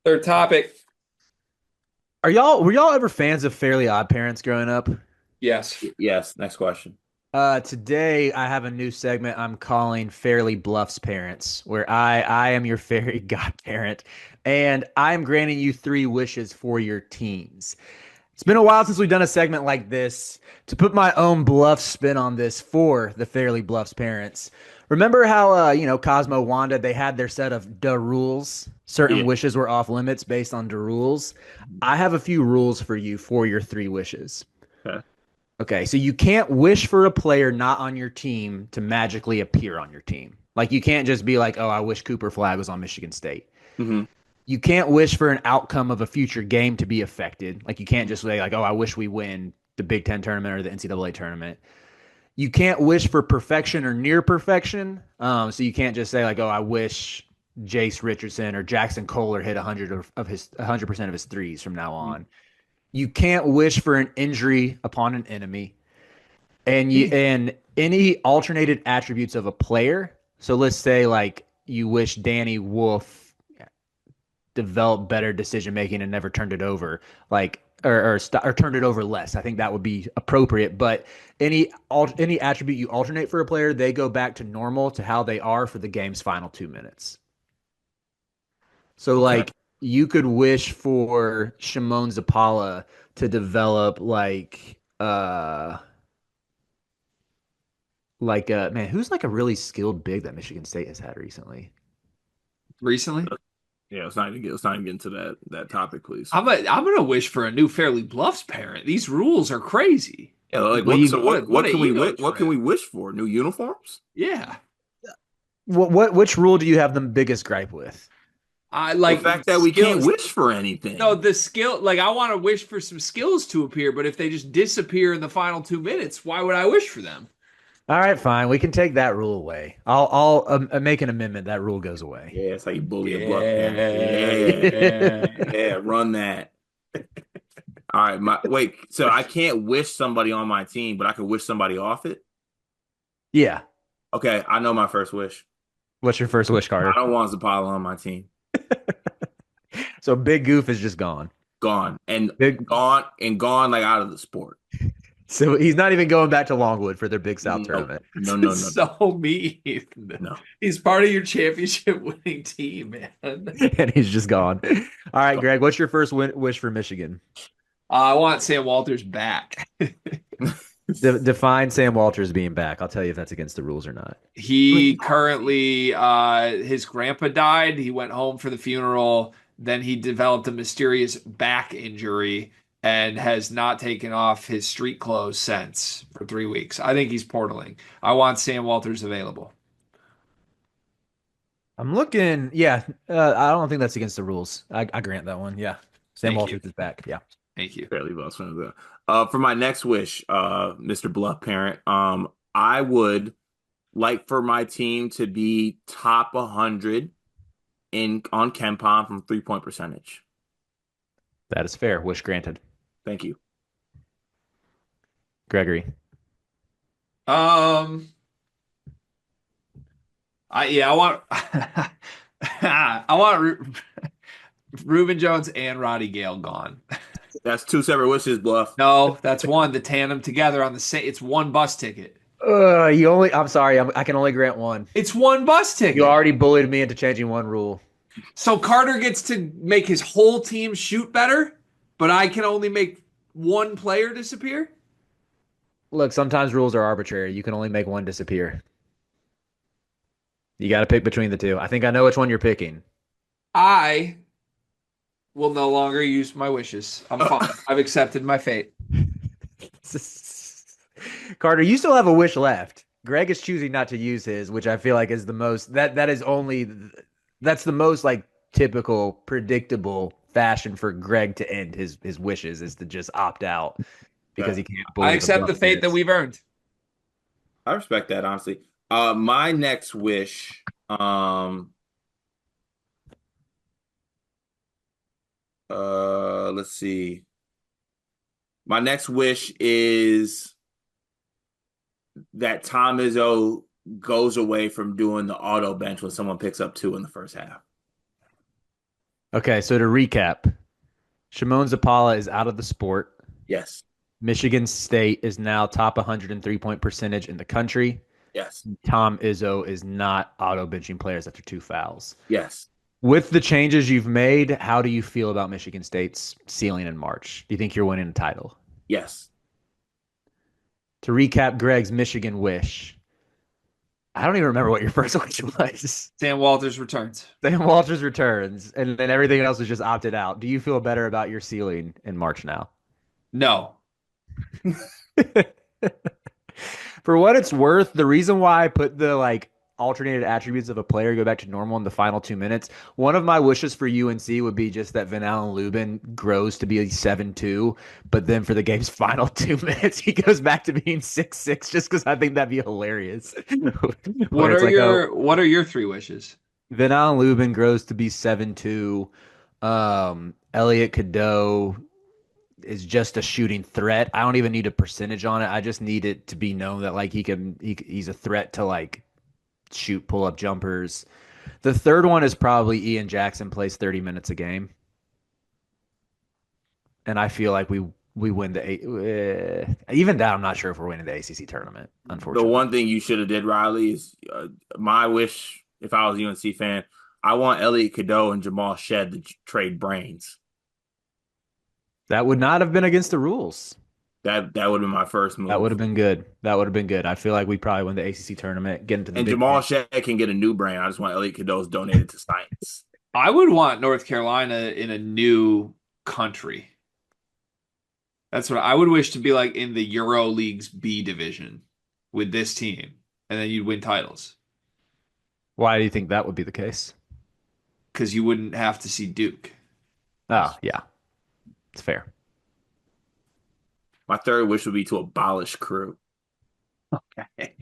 Third topic. Were y'all ever fans of Fairly Odd Parents growing up? Yes. Yes. Next question. Today I have a new segment I'm calling Fairly Bluffs Parents, where I am your fairy godparent, and I'm granting you three wishes for your teams. It's been a while since we've done a segment like this. To put my own bluff spin on this for the Fairly Bluffs parents, remember how Cosmo Wanda they had their set of duh rules. Certain Yeah. wishes were off limits based on the rules. I have a few rules for you for your three wishes. Okay. Okay, so you can't wish for a player not on your team to magically appear on your team. Like you can't just be like, "Oh, I wish Cooper Flag was on Michigan State." hmm You can't wish for an outcome of a future game to be affected. Like you can't just say like, "Oh, I wish we win the Big Ten tournament or the NCAA tournament." You can't wish for perfection or near perfection. So you can't just say like, "Oh, I wish Jace Richardson or Jackson Kohler hit 100% of his threes from now on." You can't wish for an injury upon an enemy, and any alternated attributes of a player. So let's say like you wish Danny Wolf developed better decision making and never turned it over, like or turned it over less. I think that would be appropriate. But any attribute you alternate for a player, they go back to normal to how they are for the game's final 2 minutes. So Okay. like you could wish for Shimon Zapala to develop like man, who's like a really skilled big that Michigan State has had recently? Recently, Yeah. Let's not even get into that topic, please. I'm gonna wish for a new Fairly Bluffs parent. These rules are crazy. Yeah. Like Well, what? So you What what a can we ego what can trip. we wish for? New uniforms? Yeah. which rule do you have the biggest gripe with? I The like fact that we can't skills. wish for No, anything. the skill. Like I want to wish for some skills to appear, but if they just disappear in the final 2 minutes, why would I wish for them? All right, fine. We can take that rule away. I'll make an amendment. That rule goes away. Yeah, it's how you bully a bluff parent. Yeah. Yeah. Yeah. Run that. All right. Wait. So I can't wish somebody on my team, but I can wish somebody off it. Yeah. Okay. I know my first wish. What's your first wish, I Carter? don't want Zapala on my team. So Big Goof is just gone. Gone and Big. gone like out of the sport. So he's not even going back to Longwood for their Big South No, tournament, no, no, no, So mean. no. He's part of your championship winning team, man. and he's just gone. All right, Greg. What's your first wish for Michigan? I want Sam Walters back. Define Sam Walters being back. I'll tell you if that's against the rules or not. I mean, He currently, his grandpa died. He went home for the funeral. Then he developed a mysterious back injury and has not taken off his street clothes since for 3 weeks. I think he's portaling. I want Sam Walters available. I'm looking. Yeah, I don't think that's against the rules. I grant that one. Yeah, Sam Thank you. Walters is back. Yeah. Thank you. fairly well swim there. For my next wish, Mr. Bluff Parent, I would like for my team to be top 100 in on KenPom from 3-point percentage. That is fair. Wish granted. Thank you. Gregory. Um, I want I want Reuben Jones and Roddy Gale gone. That's two separate wishes, Bluff. No, that's one. The tandem together on the same. It's one bus ticket. I'm sorry. I can only grant one. It's one bus You ticket. already bullied me into changing one rule. So Carter gets to make his whole team shoot better, but I can only make one player disappear. Look, sometimes rules are arbitrary. You can only make one disappear. You got to pick between the two. I think I know which one you're picking. I will no longer use my wishes. I'm fine. I've accepted my fate. Carter, you still have a wish left. Greg is choosing not to use his, which I feel like is the most that is only that's the most like typical, predictable fashion for Greg to end his wishes is to just opt out because Okay. he can't I bully the accept the Bluff fate that parents. we've earned. I respect that, honestly. My next wish, let's see. My next wish is that Tom Izzo goes away from doing the auto bench when someone picks up two in the first half. Okay, so to recap, Shimon Zapala is out of the sport. Yes. Michigan State is now top 103 point percentage in the country. Yes. Tom Izzo is not auto benching players after 2 fouls. Yes. With the changes you've made, how do you feel about Michigan State's ceiling in March? Do you think you're winning a title? Yes. To recap Greg's Michigan wish, I don't even remember what your first wish was. Sam Walters returns. Sam Walters returns, and then everything else is just opted out. Do you feel better about your ceiling in March now? No. For what it's worth, the reason why I put the like alternated attributes of a player go back to normal in the final 2 minutes, one of my wishes for UNC would be just that Van Allen Lubin grows to be a 7-2, but then for the game's final 2 minutes, he goes back to being 6-6 just because I think that'd be hilarious. What are your three wishes? Van Allen Lubin grows to be 7-2. Elliot Cadeau is just a shooting threat. I don't even need a percentage on it. I just need it to be known that like he's a threat to like shoot pull up jumpers. The third one is probably Ian Jackson plays 30 minutes a game. And I feel like we win even that I'm not sure if we're winning the ACC tournament, The unfortunately. one thing you should have did, Riley, is my wish. If I was a UNC fan, I want Elliot Cadeau and Jamal Shed to trade brains. That would not have been against the rules. That would have been my first move. That would have been good. That would have been good. I feel like we probably win the ACC tournament, get into the And Big Jamal Ten. Shed can get a new brain. I just want Elliot Cadeau's donated to science. I would want North Carolina in a new country. That's what I would wish to be like in the Euro League's B division with this team, and then you'd win titles Why do you think that would be the case? because you wouldn't have to see Duke. Oh, yeah. It's fair. My third wish would be to abolish crew.